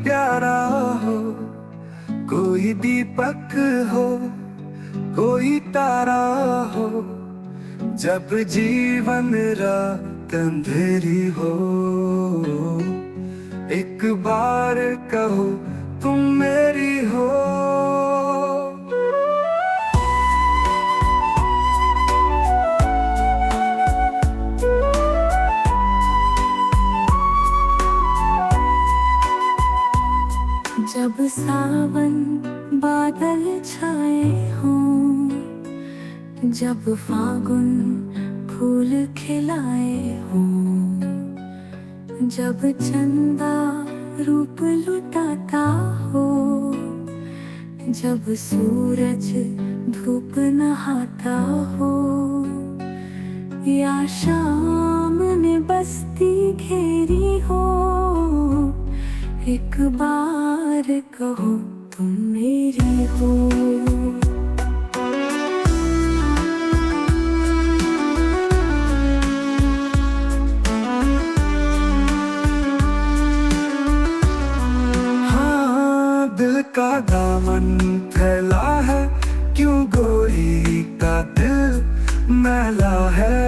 प्यारा हो, कोई दीपक हो, कोई तारा हो, जब जीवन रात अंधेरी हो। एक बार कहो तुम मेरी हो। जब सावन बादल छाए हों, जब फागुन फूल खिलाए हों, जब चंदा रूप लुटाता हो, जब सूरज धूप नहाता हो, या शाम ने बस्ती घेरी हो, एक बार कहो तुम मेरी हो। हाँ, दिल का दामन फैला है, क्यों गोरी का दिल मैला है।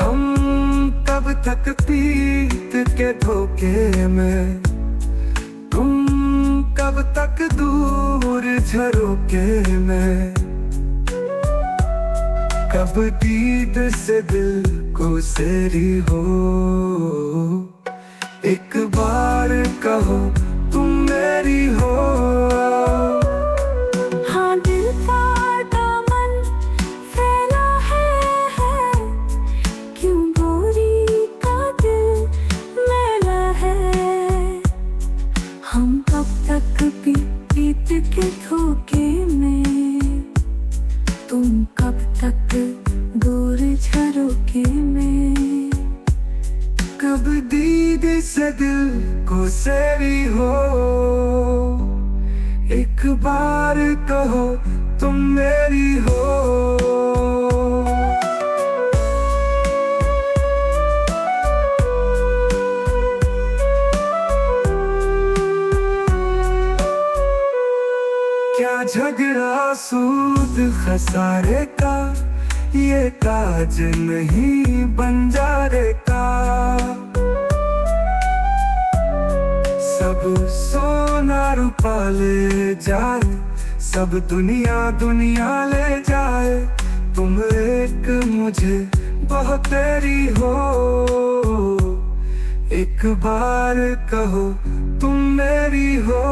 हम कब तक पीत के धोखे में, तुम कब तक दूर झरोके में। कब दीद से दिल को सेरी हो, एक बार कहो तुम मेरी हो। हाँ, दिल का दामन फैला है, क्यों गोरी का दिल मैला है। हम कब तक पीत के धोखे में, तुम कब तक दूर झरोके में। कब दीद से दिल को सेरी हो, एक बार कहो तुम मेरी हो। क्या झगड़ा सूद खसारे का, ये ताज नहीं बंजारे का। सब सोना रुपा ले जाए, सब दुनिया दुनिया ले जाए, तुम एक मुझे बहुत तेरी हो। एक बार कहो तुम मेरी हो।